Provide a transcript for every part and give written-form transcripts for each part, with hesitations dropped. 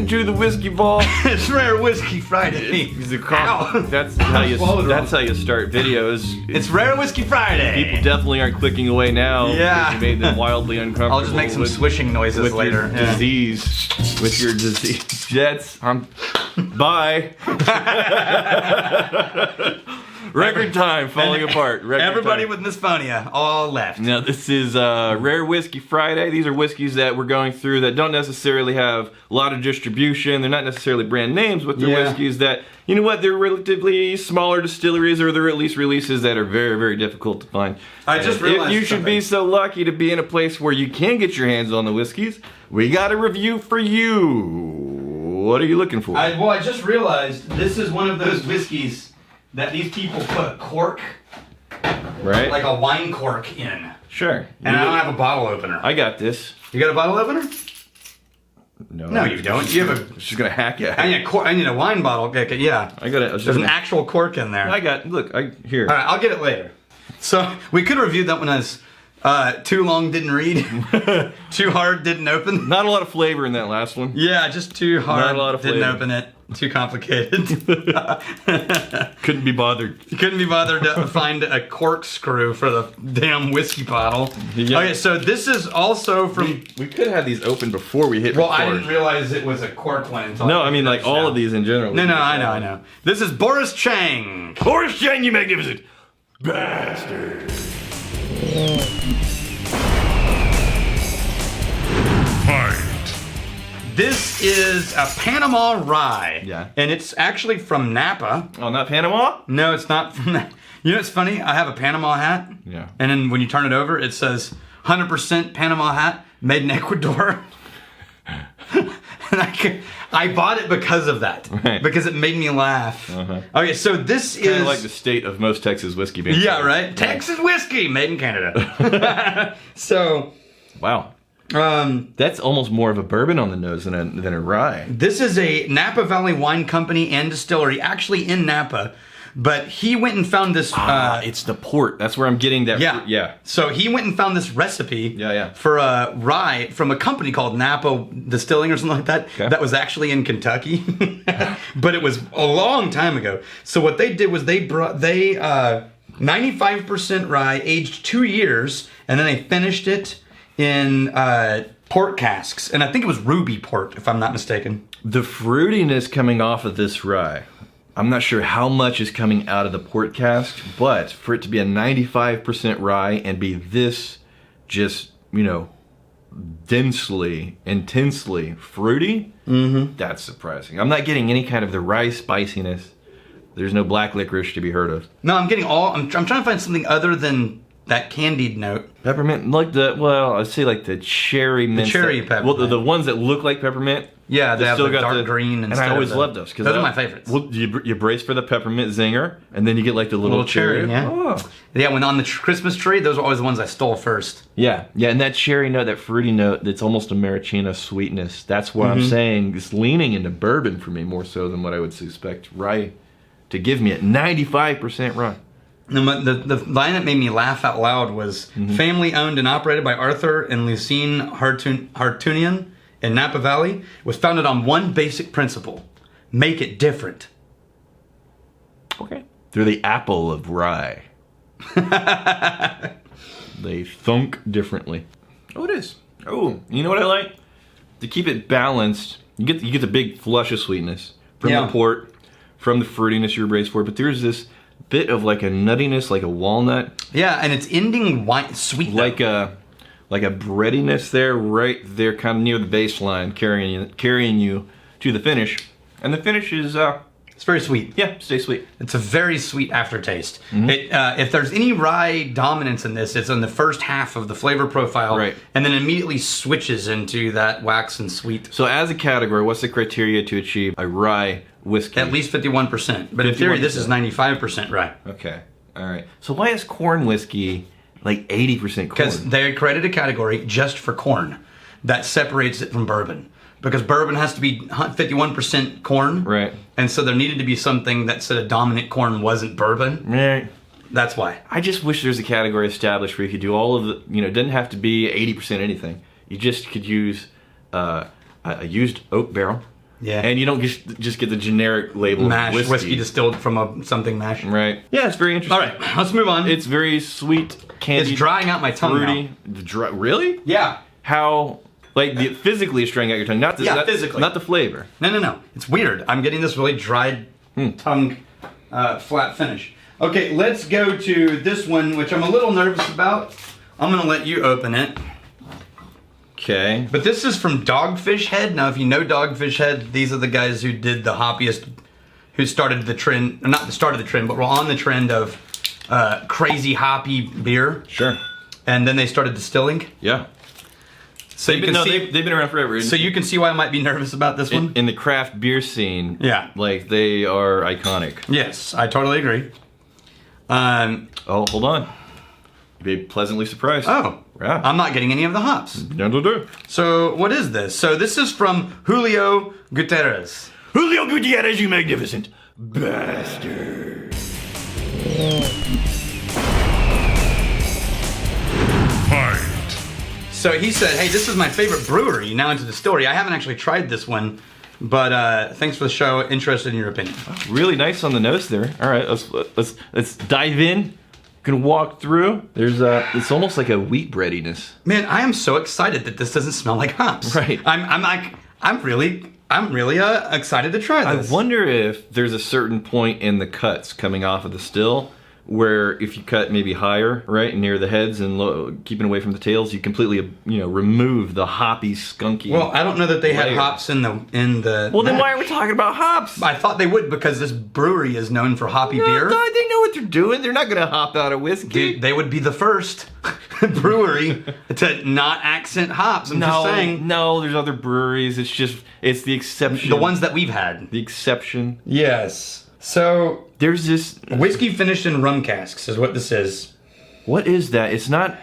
Welcome to the Whiskey Ball. It's Rare Whiskey Friday. That's how you start videos. It's Rare Whiskey Friday. People definitely aren't clicking away now. Yeah. You made them wildly uncomfortable. I'll just make some swishing noises with later. Your disease. With your disease. Jets. Bye. Record time falling apart. Everybody with misphonia all left. Now this is Rare Whiskey Friday. These are whiskeys that we're going through that don't necessarily have a lot of distribution. They're not necessarily brand names, but they're whiskeys that, you know what, they're relatively smaller distilleries, or they're at least releases that are very, very difficult to find. I just realized if you should be so lucky to be in a place where you can get your hands on the whiskeys, we got a review for you. What are you looking for? I just realized this is one of those whiskeys that these people put a cork, right? Like a wine cork in. Sure. And I don't have a bottle opener. I got this. You got a bottle opener? No, you don't. You have a. She's gonna hack it. I need a wine bottle. Okay, yeah. I got it. There's an actual cork in there. Here. All right, I'll get it later. So we could have reviewed that one as too long, didn't read. Too hard, didn't open. Not a lot of flavor in that last one. Yeah, just too hard. Not a lot of flavor. Didn't open it. Too complicated. Couldn't be bothered. Couldn't be bothered to find a corkscrew for the damn whiskey bottle. Yeah. Okay, so this is also from. We could have these open before we hit. Well, I didn't realize it was a cork one until. No, I mean like all of these in general. No, I know. This is Borris Chang. Borris Chang, you magnificent bastard. Fight. This is a Panama rye. Yeah. And it's actually from Napa. Oh, not Panama? No, it's not from that. You know what's funny? I have a Panama hat. Yeah. And then when you turn it over, it says 100% Panama hat, made in Ecuador. And I bought it because of that. Right. Because it made me laugh. Okay, so this is... Kind of like the state of most Texas whiskey being. Yeah, right? Texas whiskey, made in Canada. So... Wow. That's almost more of a bourbon on the nose than a rye. This is a Napa Valley wine company and distillery, actually in Napa. But he went and found this... it's the port. That's where I'm getting that. Yeah. So he went and found this recipe for a rye from a company called Napa Distilling or something like that. Okay. That was actually in Kentucky. But it was a long time ago. So what they did was they 95% rye, aged 2 years, and then they finished it in port casks. And I think it was ruby port, if I'm not mistaken. The fruitiness coming off of this rye, I'm not sure how much is coming out of the port cask, but for it to be a 95% rye and be this just, densely, intensely fruity, that's surprising. I'm not getting any kind of the rye spiciness. There's no black licorice to be heard of. No, I'm getting I'm trying to find something other than that candied note. Peppermint, I'd say like the cherry mint. The cherry peppermint. Well, the ones that look like peppermint. Yeah, they have the dark green. And I always love those. Those are my favorites. Well, you brace for the peppermint zinger, and then you get like the little cherry. Yeah. Oh. Yeah, when on the Christmas tree, those are always the ones I stole first. Yeah, and that cherry note, that fruity note, that's almost a maraschino sweetness. That's what I'm saying. It's leaning into bourbon for me more so than what I would suspect rye to give me at 95% rye. The line that made me laugh out loud was family owned and operated by Arthur and Lucine Hartunian in Napa Valley. It was founded on one basic principle: make it different. Okay. They're the apple of rye. They thunk differently. Oh, it is. Oh, you know what I like? To keep it balanced, you get the big flush of sweetness from the port, from the fruitiness you're braced for, but there's this bit of like a nuttiness, like a walnut. Yeah, and it's ending sweet. Like a breadiness there, right there, kind of near the baseline, carrying you to the finish. And the finish is it's very sweet. Yeah, stay sweet. It's a very sweet aftertaste. If there's any rye dominance in this, it's in the first half of the flavor profile, right, and then immediately switches into that wax and sweet. So as a category, what's the criteria to achieve a rye whiskey? At least 51%. But in theory, this is 95% rye. Okay. All right. So why is corn whiskey like 80% corn? Because they created a category just for corn that separates it from bourbon. Because bourbon has to be 51% corn. Right. And so there needed to be something that said a dominant corn wasn't bourbon. Right. That's why. I just wish there's a category established where you could do all of the, it doesn't have to be 80% anything. You just could use a used oak barrel. Yeah. And you don't just get the generic label Mash, whiskey just distilled from something mash. right. Yeah, it's very interesting. All right, let's move on. It's very sweet, candy. It's drying out my tongue fruity. now. Really? Yeah. How? Like physically, it's drying out your tongue, not physically, not the flavor. No. It's weird. I'm getting this really dried tongue, flat finish. Okay, let's go to this one, which I'm a little nervous about. I'm gonna let you open it. Okay. But this is from Dogfish Head. Now, if you know Dogfish Head, these are the guys who did the hoppiest, who started the trend, not the start of the trend, but were on the trend of crazy hoppy beer. Sure. And then they started distilling. Yeah. So you can see, they've been around forever. So you can see why I might be nervous about this one. In the craft beer scene, Yeah. like they are iconic. Yes, I totally agree. Oh, hold on. Be pleasantly surprised. Oh, yeah. I'm not getting any of the hops. Dun-dun-dun. So what is this? So this is from Julio Gutierrez. Julio Gutierrez, you magnificent bastard. Fight. So he said, hey, this is my favorite brewery. Now into the distillery. I haven't actually tried this one, but thanks for the show. Interested in your opinion. Really nice on the nose there. All right, let's dive in. Gonna walk through. There's it's almost like a wheat breadiness. Man, I am so excited that this doesn't smell like hops. Right. I'm really excited to try this. I wonder if there's a certain point in the cuts coming off of the still where if you cut maybe higher, right, near the heads and keeping away from the tails, you completely, remove the hoppy, skunky. Well, I don't know that they had layer. hops in the. Well, then why are we talking about hops? I thought they would because this brewery is known for hoppy beer. No, they know what they're doing. They're not gonna hop out of whiskey. Dude, they would be the first brewery to not accent hops. I'm just saying. No, there's other breweries. It's the exception. The ones that we've had. The exception. Yes. So There's this whiskey finished in rum casks is what this is. What is that? It's not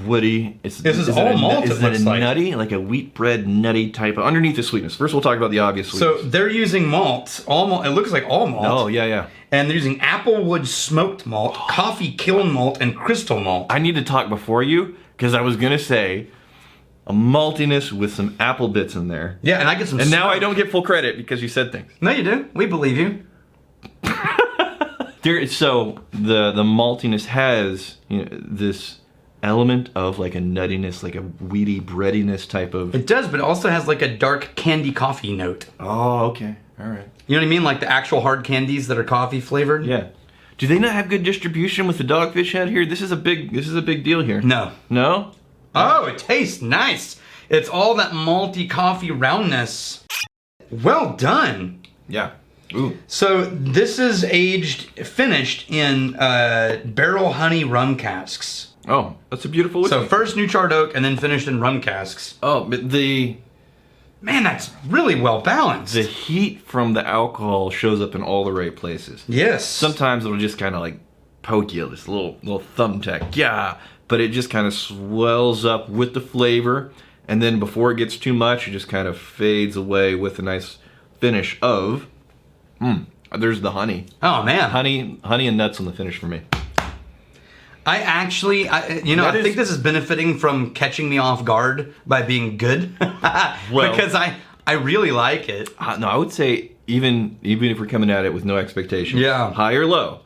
woody. This is all malt, Is it it looks a like. nutty, like a wheat bread nutty type of underneath the sweetness? First, we'll talk about the obvious sweetness. So they're using malt. All malt. It looks like all malt. Oh yeah. And they're using applewood smoked malt, coffee kiln malt, and crystal malt. I need to talk before you because I was gonna say a maltiness with some apple bits in there. Yeah, and I get some. And now I don't get full credit because you said things. No, you do. We believe you. So the maltiness has this element of like a nuttiness, like a weedy breadiness type of. It does, but it also has like a dark candy coffee note. Oh, okay, all right. You know what I mean? Like the actual hard candies that are coffee flavored. Yeah. Do they not have good distribution with the Dogfish Head here? This is a big deal here. No. No? Oh, it tastes nice. It's all that malty coffee roundness. Well done. Yeah. Ooh. So this is finished in barrel honey rum casks. Oh, that's a beautiful whiskey. So first new charred oak and then finished in rum casks. Oh, but Man, that's really well balanced. the heat from the alcohol shows up in all the right places. Yes. Sometimes it'll just kind of like poke you, this little thumbtack. Yeah. But it just kind of swells up with the flavor, and then before it gets too much, it just kind of fades away with a nice finish of. There's the honey. Oh man. Honey and nuts on the finish for me. I think this is benefiting from catching me off guard by being good. Because I really like it. No, I would say even if we're coming at it with no expectation, Yeah. high or low,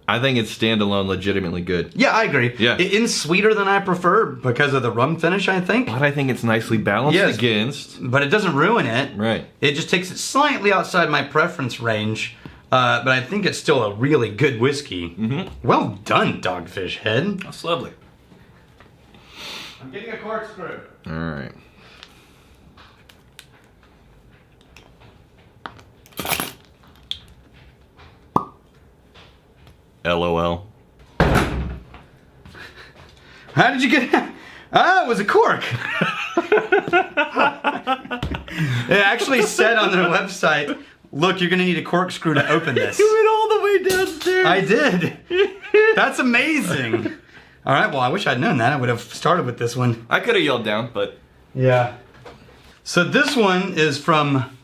I think it's standalone legitimately good. Yeah, I agree. Yeah. It's sweeter than I prefer because of the rum finish, I think. But I think it's nicely balanced Yes. against. But it doesn't ruin it. Right. It just takes it slightly outside my preference range. But I think it's still a really good whiskey. Mm-hmm. Well done, Dogfish Head. That's lovely. I'm getting a corkscrew. All right. LOL. How did you get? Ah, it was a cork. It actually said on their website, "Look, you're gonna need a corkscrew to open this." You went all the way downstairs. I did. That's amazing. All right. Well, I wish I'd known that. I would have started with this one. I could have yelled down, but Yeah. So this one is from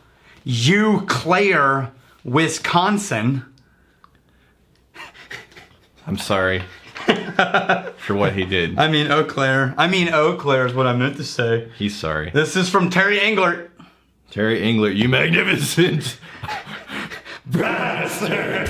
Eau Claire, Wisconsin. I'm sorry for what he did. I mean Eau Claire is what I meant to say. He's sorry. This is from Terry Englert. Terry Englert, you magnificent bastard!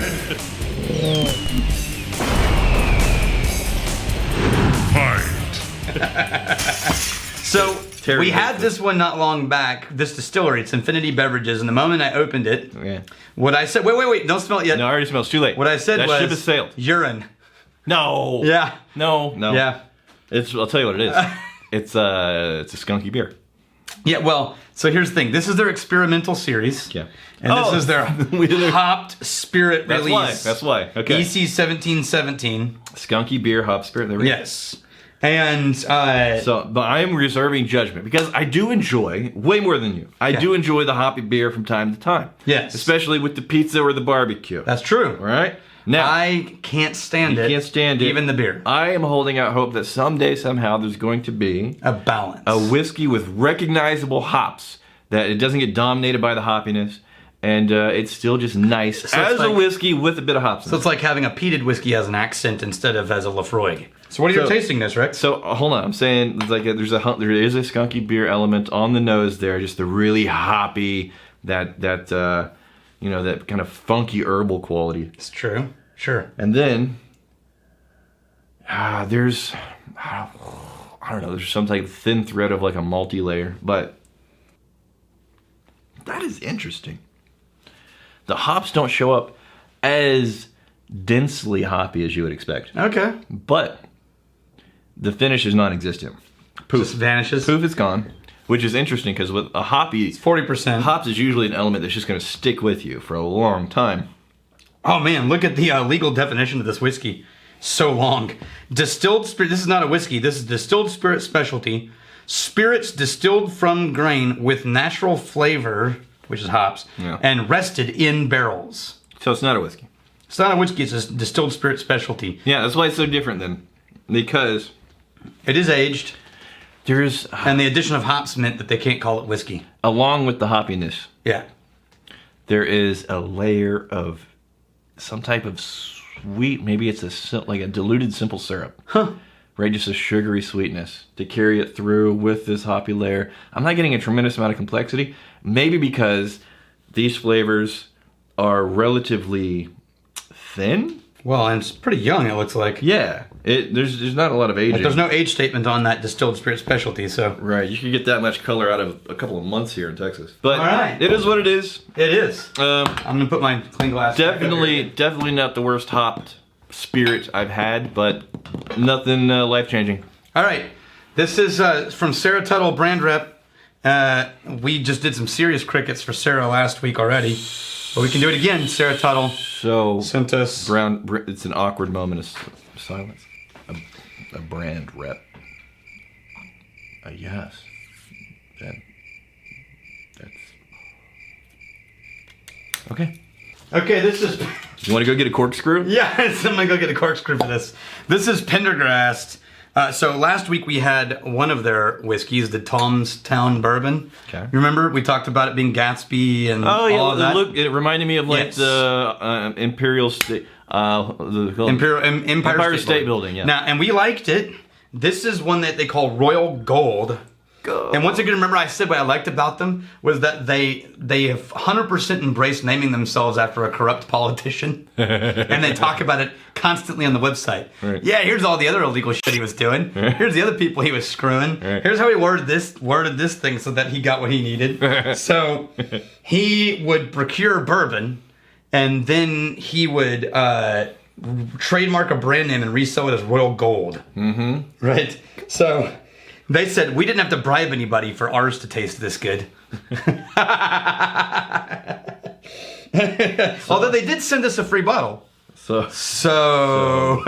So Terry we had Englert. this one not long back. This distillery, it's Infinity Beverages, and the moment I opened it, Yeah. what I said, wait, don't smell it yet. No, I already smell. It's too late. What I said that was ship has sailed. urine. No. Yeah. No. Yeah. I'll tell you what it is. It's a skunky beer. Yeah, well, so here's the thing. This is their experimental series. Yeah. And this is their hopped spirit That's release. That's why. Okay. EC 1717. Skunky beer, hop spirit. There we go. Yes. And But I am reserving judgment because I do enjoy way more than you. I do enjoy the hoppy beer from time to time. Yes. Especially with the pizza or the barbecue. that's true. All right. Now I can't stand it. can't stand it. Even the beer. I am holding out hope that someday, somehow, there's going to be A balance. a whiskey with recognizable hops that it doesn't get dominated by the hoppiness, and it's still just nice So it's as a like- whiskey with a bit of hops. So it's like having a peated whiskey as an accent instead of as a Lafroig. So what are your So- tasting this, Rick? So hold on, I'm saying it's like there is a skunky beer element on the nose there, just the really hoppy that kind of funky herbal quality, It's true. Sure. and then there's I don't know, there's some type of thin thread of like a malty layer, but that is interesting. The hops don't show up as densely hoppy as you would expect, Okay. but the finish is non-existent. Poof. Just vanishes. Poof, it's gone. Which is interesting because with a hoppy, 40%. hops is usually an element that's just going to stick with you for a long time. Oh man, look at the legal definition of this whiskey. So long. Distilled spirit. This is not a whiskey. This is distilled spirit specialty. Spirits distilled from grain with natural flavor, which is hops, Yeah. and rested in barrels. So it's not a whiskey. It's not a whiskey. It's a distilled spirit specialty. Yeah, that's why it's so different then. Because It is aged, there's, and the addition of hops meant that they can't call it whiskey. along with the hoppiness, Yeah. there is a layer of some type of sweet, maybe it's like a diluted simple syrup. Huh. Right, just a sugary sweetness to carry it through with this hoppy layer. I'm not getting a tremendous amount of complexity, maybe because these flavors are relatively thin. Well, and it's pretty young, it looks like. Yeah, there's not a lot of aging. But there's no age statement on that distilled spirit specialty, so. Right, you can get that much color out of a couple of months here in Texas. But All right. it is what it is. It is. Um, I'm gonna put my clean glass. back up here. definitely not the worst hopped spirit I've had, but nothing life-changing. All right. This is from Sarah Tuttle, brand rep. We just did some serious crickets for Sarah last week already, but we can do it again. Sarah Tuttle So sent us. it's an awkward moment of silence. A brand rep. Yes. That's okay. Okay, this is. You want to go get a corkscrew? Yeah, I'm gonna go get a corkscrew for this. This is Pendergast. So last week we had one of their whiskeys, the Tom's Town Bourbon. Okay. You remember we talked about it being Gatsby and Oh yeah, all of that. look, it reminded me of like Yes. the Imperial State, Empire State Building. Yeah. Now, and we liked it. This is one that they call Royal Gold. And once again, remember I said what I liked about them was that they have 100% embraced naming themselves after a corrupt politician. And they talk about it constantly on the website. Right. Yeah, here's all the other illegal shit he was doing. Here's the other people he was screwing. Right. Here's how he worded this thing so that he got what he needed. So he would procure bourbon and then he would trademark a brand name and resell it as Royal Gold. Mm-hmm. Right? So they said we didn't have to bribe anybody for ours to taste this good. Although they did send us a free bottle. So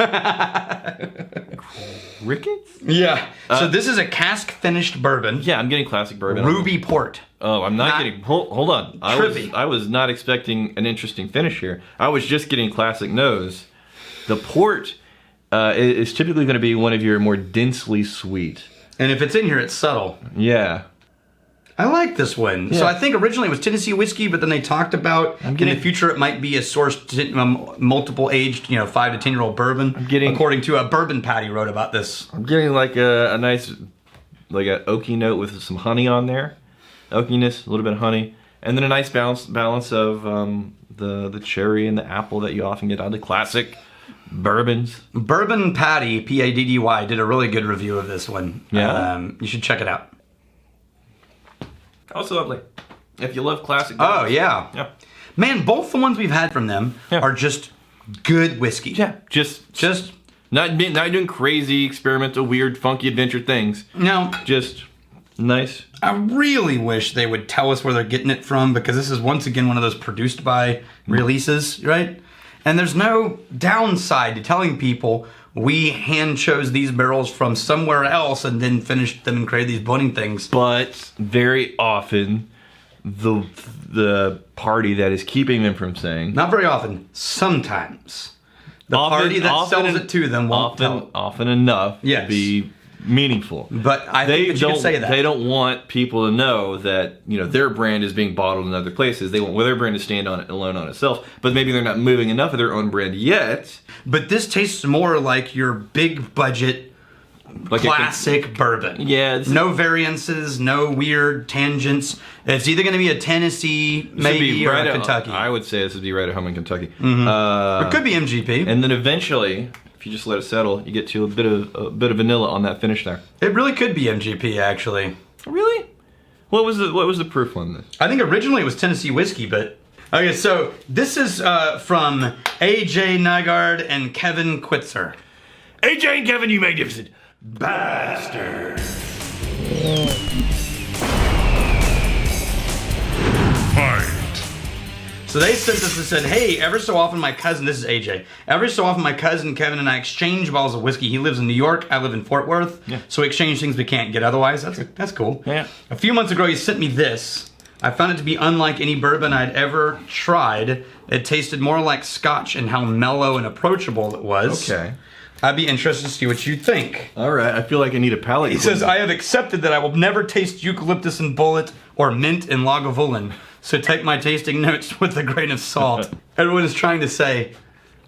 Ricketts? yeah. So this is a cask finished bourbon. Yeah, I'm getting classic bourbon. Ruby port. Oh, I'm not getting. Hold on. Trippy. I was not expecting an interesting finish here. I was just getting classic nose. The port is typically going to be one of your more densely sweet. And if it's in here, it's subtle. Yeah. I like this one. Yeah. So I think originally it was Tennessee whiskey, but then they talked about in the future it might be a source multiple aged, 5 to 10 year old bourbon. According to a Bourbon Patty wrote about this. I'm getting like a nice, like a oaky note with some honey on there. oakiness, a little bit of honey, and then a nice balance of the cherry and the apple that you often get out of the classic bourbons. Bourbon Patty, Paddy, did a really good review of this one. Yeah? You should check it out. Also lovely. If you love classic Oh, bourbons. yeah. Yeah. Man, both the ones we've had from them are just good whiskey. Yeah, just not doing crazy, experimental, weird, funky adventure things. No. Just nice. I really wish they would tell us where they're getting it from, because this is once again one of those produced by releases, right? And there's no downside to telling people we hand chose these barrels from somewhere else and then finished them and created these blending things. But very often, the party that is keeping them from saying, Not very often. Sometimes. The party that sells it to them won't tell. often enough Yes. to be meaningful. But I think that you can say that. They don't want people to know that their brand is being bottled in other places. They want their brand to stand on it alone on itself. But maybe they're not moving enough of their own brand yet. But this tastes more like your big budget Like classic bourbon. Yeah. No variances, no weird tangents. It's either going to be a Tennessee, maybe, or a Kentucky. I would say this would be right at home in Kentucky. It could be MGP. And then eventually, if you just let it settle, you get to a bit of vanilla on that finish there. It really could be MGP, actually. Really? What was the proof on this? I think originally it was Tennessee whiskey, but... Okay, so this is from AJ Nygaard and Kevin Kwitzer. AJ and Kevin, you magnificent bastard. Fight. So they sent us and said, hey, every so often my cousin, this is AJ, every so often my cousin Kevin and I exchange bottles of whiskey. He lives in New York, I live in Fort Worth, so we exchange things we can't get otherwise. That's cool. Yeah. A few months ago he sent me this. I found it to be unlike any bourbon I'd ever tried. It tasted more like scotch in how mellow and approachable it was. Okay. I'd be interested to see what you think. All right. I feel like I need a palate. He says, I have accepted that I will never taste eucalyptus and bullet or mint and Lagavulin. So take my tasting notes with a grain of salt. Everyone is trying to say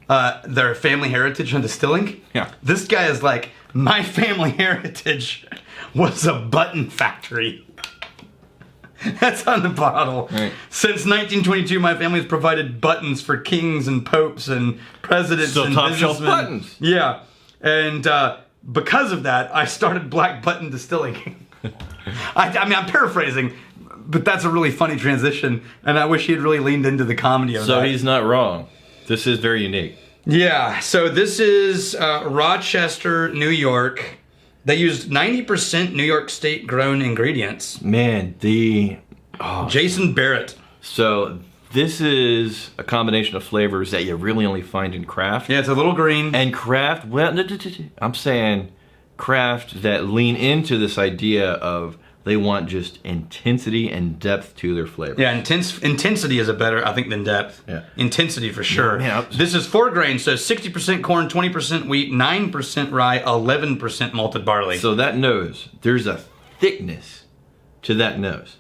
their family heritage on distilling. Yeah. This guy is like, my family heritage was a button factory. That's on the bottle. Right. Since 1922, my family has provided buttons for kings and popes and presidents So and top shelf businessmen. buttons. Yeah. And because of that, I started Black Button Distilling. I mean, I'm paraphrasing, but that's a really funny transition, and I wish he had really leaned into the comedy of that. So he's not wrong. This is very unique. Yeah, so this is Rochester, New York. They used 90% New York State grown ingredients. Man, Jason Barrett. So this is a combination of flavors that you really only find in craft. Yeah, it's a little green. And craft, well, I'm saying craft that lean into this idea of they want just intensity and depth to their flavor. Yeah, intensity is a better, I think, than depth. Yeah. Intensity for sure. Yeah, This is 4 grains, so 60% corn, 20% wheat, 9% rye, 11% malted barley. So that nose, there's a thickness to that nose.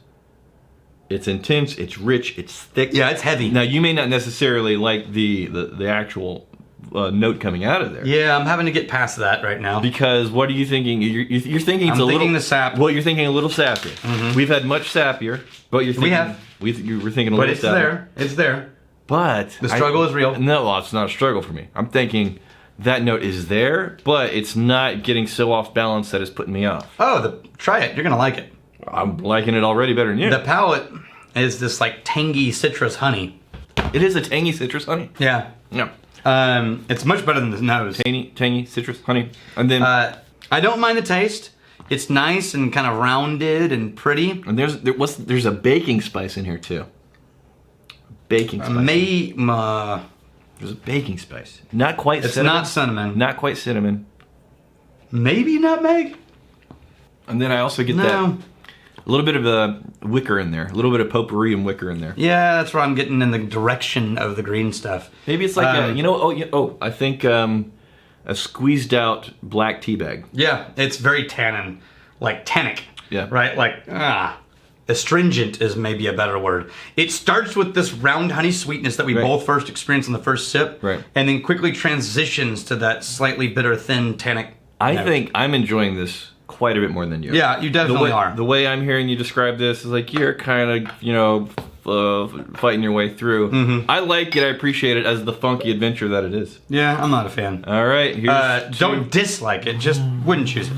It's intense, it's rich, it's thick. Yeah, it's heavy. Now you may not necessarily like the actual note coming out of there. Yeah, I'm having to get past that right now. Because what are you thinking? You're thinking it's I'm a thinking little the sap. Well, you're thinking a little sappier. Mm-hmm. We've had much sappier, but you're thinking you were thinking a But little it's sappier. there. It's there. But The struggle is real. No, well, it's not a struggle for me. I'm thinking that note is there, but it's not getting so off balance that it's putting me off. Oh, try it. You're going to like it. I'm liking it already better than you. The palate is this like tangy citrus honey. It is a tangy citrus honey. Yeah. Yeah. It's much better than the nose. Tangy citrus honey. And then I don't mind the taste. It's nice and kind of rounded and pretty. and there's a baking spice in here too. Baking spice. There's a baking spice. Not quite It's cinnamon. not cinnamon. Not quite cinnamon. Maybe nutmeg? And then I also get that a little bit of a wicker in there. A little bit of potpourri and wicker in there. Yeah, that's where I'm getting in the direction of the green stuff. Maybe it's like I think a squeezed out black tea bag. Yeah, it's very tannin, like tannic. Yeah. Right? Like, astringent is maybe a better word. It starts with this round honey sweetness that we both first experienced in the first sip. Right. And then quickly transitions to that slightly bitter, thin, tannic I note. think I'm enjoying this quite a bit more than you. Yeah, you definitely are. The way I'm hearing you describe this is like you're kind of, fighting your way through. Mm-hmm. I like it. I appreciate it as the funky adventure that it is. Yeah, I'm not a fan. All right. Don't dislike it. Just wouldn't choose it.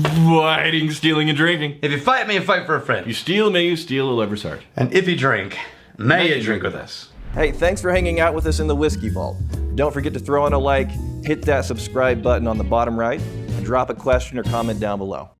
Fighting, stealing, and drinking. If you fight, may you fight for a friend. You steal, may you steal a lover's heart. And if you drink, may you drink with us. Hey, thanks for hanging out with us in the Whiskey Vault. Don't forget to throw in a like, hit that subscribe button on the bottom right, and drop a question or comment down below.